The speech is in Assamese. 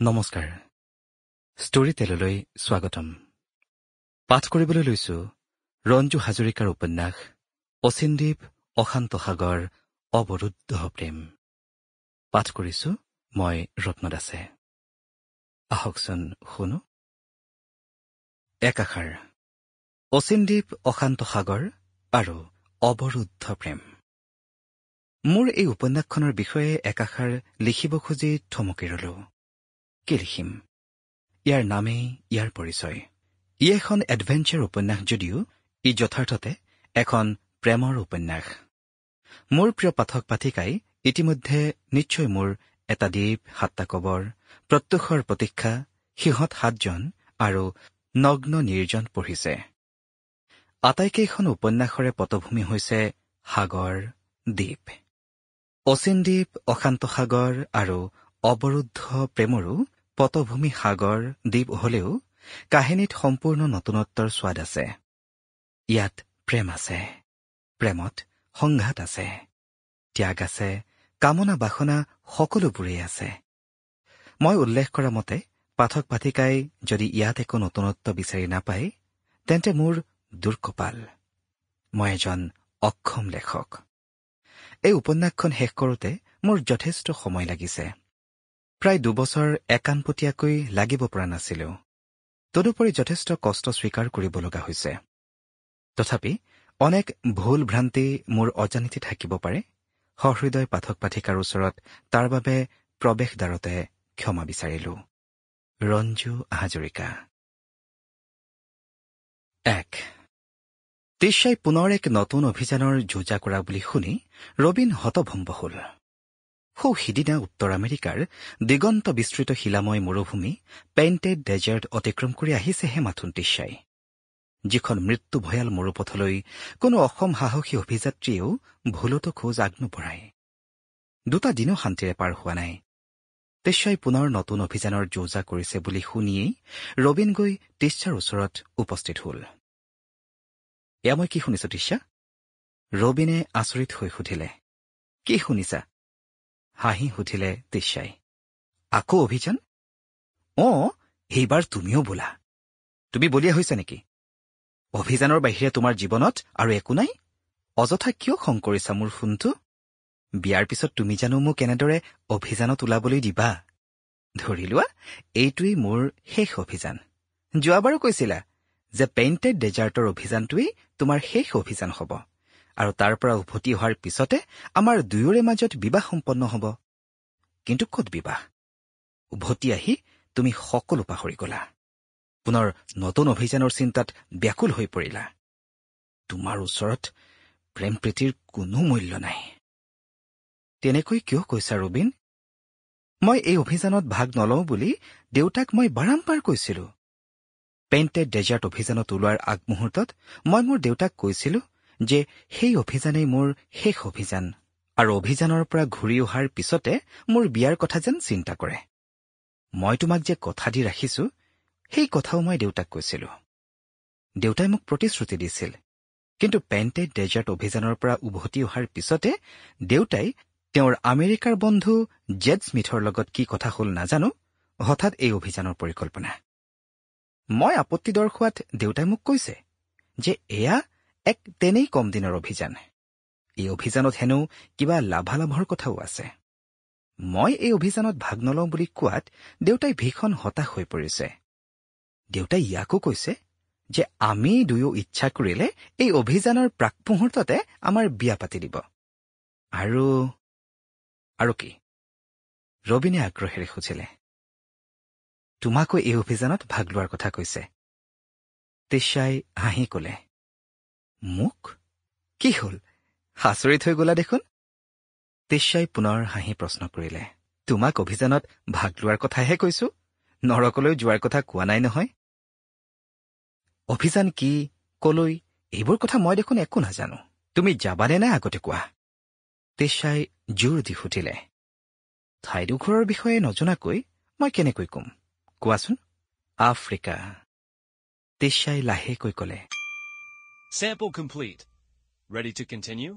নমস্কাৰ ষ্টৰী টেললৈ স্বাগতম পাঠ কৰিবলৈ লৈছো ৰঞ্জু হাজৰিকাৰ উপন্যাস অচিনদ্বীপ অশান্ত সাগৰ অৱৰুদ্ধ প্ৰেম পাঠ কৰিছো মই ৰত্নদাসে আহকচোন শুনো একাষাৰ অচিনদ্বীপ অশান্ত সাগৰ আৰু অৱৰুদ্ধ প্ৰেম মোৰ এই উপন্যাসখনৰ বিষয়ে একাষাৰ লিখিব খুজি থমকি ৰলো কি লিখিম ইয়াৰ নামেই ইয়াৰ পৰিচয় ই এখন এডভেঞ্চাৰ উপন্যাস যদিও ই যথাৰ্থতে এখন প্ৰেমৰ উপন্যাস মোৰ প্ৰিয় পাঠক পাঠিকাই ইতিমধ্যে নিশ্চয় মোৰ এটা দ্বীপ 7টা কবৰ প্ৰত্যুষৰ প্ৰতীক্ষা সিহঁত 7জন আৰু নগ্ন নিৰ্জন পঢ়িছে আটাইকেইখন উপন্যাসৰে পটভূমি হৈছে সাগৰ দ্বীপ অচিনদ্বীপ অশান্ত সাগৰ আৰু অৱৰুদ্ধ প্ৰেমৰো পটভূমি সাগৰ দ্বীপ হলেও কাহিনীত সম্পূৰ্ণ নতুনত্বৰ স্বাদ আছে ইয়াত প্ৰেম আছে প্ৰেমত সংঘাত আছে ত্যাগ আছে কামনা বাসনা সকলোবোৰেই আছে মই উল্লেখ কৰা মতে পাঠক পাঠিকাই যদি ইয়াত একো নতুনত্ব বিচাৰি নাপায় তেন্তে মোৰ দুৰ্কপাল মই এজন অক্ষম লেখক এই উপন্যাসখন শেষ কৰোঁতে মোৰ যথেষ্ট সময় লাগিছে প্ৰায় 2 বছৰ একানপতীয়াকৈ লাগিব পৰা নাছিলো তদুপৰি যথেষ্ট কষ্ট স্বীকাৰ কৰিব লগা হৈছে তথাপি অনেক ভুল ভ্ৰান্তি মোৰ অজানিতে থাকিব পাৰে সহৃদয় পাঠক পাঠিকাৰ ওচৰত তাৰ বাবে প্ৰৱেশদ্বাৰতে ক্ষমা বিচাৰিলো ৰঞ্জু হাজৰিকা 1 টিচাই পুনৰ এক নতুন অভিযানৰ যোজা কৰা বুলি শুনি ৰবীন হতভম্ব হল সৌ সিদিনা উত্তৰ আমেৰিকাৰ দিগন্ত বিস্তৃত শিলাময় মৰুভূমি পেইণ্টেড ডেজাৰ্ট অতিক্ৰম কৰি আহিছেহে মাথোন টিচাই যিখন মৃত্যু ভয়াল মৰুপথলৈ কোনো অসম সাহসী অভিযাত্ৰীয়েও ভুলতো খোজ আগনবঢ়ায় 2টা দিনো শান্তিৰে পাৰ হোৱা নাই টিচাই পুনৰ নতুন অভিযানৰ যোজা কৰিছে বুলি শুনিয়েই ৰবীন গৈ টিচাৰ ওচৰত উপস্থিত হল এয়া মই কি শুনিছো টিচা ৰবীনে আচৰিত হৈ সুধিলে কি শুনিছা হাঁহি সুধিলে টিচাই আকৌ অভিযান এইবাৰ তুমিও বোলা তুমি বলিয়া হৈছা নেকি অভিযানৰ বাহিৰে তোমাৰ জীৱনত আৰু একো নাই অযথা কিয় খং কৰিছা মোৰ ফোনটো বিয়াৰ পিছত তুমি জানো মোক এনেদৰে অভিযানত ওলাবলৈ দিবা ধৰি লোৱা এইটোৱেই মোৰ শেষ অভিযান যোৱাবাৰো কৈছিলা যে পেইণ্টেড ডেজাৰ্টৰ অভিযানটোৱেই তোমাৰ শেষ অভিযান হ'ব আৰু তাৰ পৰা উভতি অহাৰ পিছতে আমাৰ দুয়োৰে মাজত বিবাহ সম্পন্ন হ'ব কিন্তু ক'ত বিবাহ উভতি আহি তুমি সকলো পাহৰি গলা পুনৰ নতুন অভিযানৰ চিন্তাত ব্যাকুল হৈ পৰিলা তোমাৰ ওচৰত প্ৰেম প্ৰীতিৰ কোনো মূল্য নাই তেনেকৈ কিয় কৈছা ৰবীন মই এই অভিযানত ভাগ নলওঁ বুলি দেউতাক মই বাৰম্বাৰ কৈছিলো পেইণ্টেড ডেজাৰ্ট অভিযানত ওলোৱাৰ আগমুহূৰ্তত মই মোৰ দেউতাক কৈছিলো যে সেই অভিযানেই মোৰ শেষ অভিযান আৰু অভিযানৰ পৰা ঘূৰি অহাৰ পিছতে মোৰ বিয়াৰ কথা যেন চিন্তা কৰে মই তোমাক যে কথা দি ৰাখিছো সেই কথাও মই দেউতাক কৈছিলো দেউতাই মোক প্ৰতিশ্ৰুতি দিছিল কিন্তু পেইণ্টেড ডেজাৰ্ট অভিযানৰ পৰা উভতি অহাৰ পিছতে দেউতাই তেওঁৰ আমেৰিকাৰ বন্ধু জেড স্মিথৰ লগত কি কথা হ'ল নাজানো হঠাৎ এই অভিযানৰ পৰিকল্পনা মই আপত্তি দৰ্শোৱাত দেউতাই মোক কৈছে যে এয়া এক তেনেই কম দিনৰ অভিযান এই অভিযানত হেনো কিবা লাভালাভৰ কথাও আছে মই এই অভিযানত ভাগ নলওঁ বুলি কোৱাত দেউতাই ভীষণ হতাশ হৈ পৰিছে দেউতাই ইয়াকো কৈছে যে আমি দুয়ো ইচ্ছা কৰিলে এই অভিযানৰ প্ৰাকমুহূৰ্ততে আমাৰ বিয়া পাতি দিব আৰু কি ৰবীনে আগ্ৰহেৰে সুধিলে তোমাকো এই অভিযানত ভাগ লোৱাৰ কথা কৈছে টিচাই হাঁহি কলে মোক কি হল আচৰিত হৈ গলা দেখোন টিচাই পুনৰ হাঁহি প্ৰশ্ন কৰিলে তোমাক অভিযানত ভাগ লোৱাৰ কথাহে কৈছো নৰকলৈ যোৱাৰ কথা কোৱা নাই নহয় অভিযান কি কলৈ এইবোৰ কথা মই দেখোন একো নাজানো তুমি যাবানে নাই আগতে কোৱা টিচাই জোৰ দি সুধিলে ঠাইডোখৰৰ বিষয়ে নজনাকৈ মই কেনেকৈ কম কোৱাচোন আফ্ৰিকা টিচাই লাহেকৈ কলে Sample complete. Ready to continue?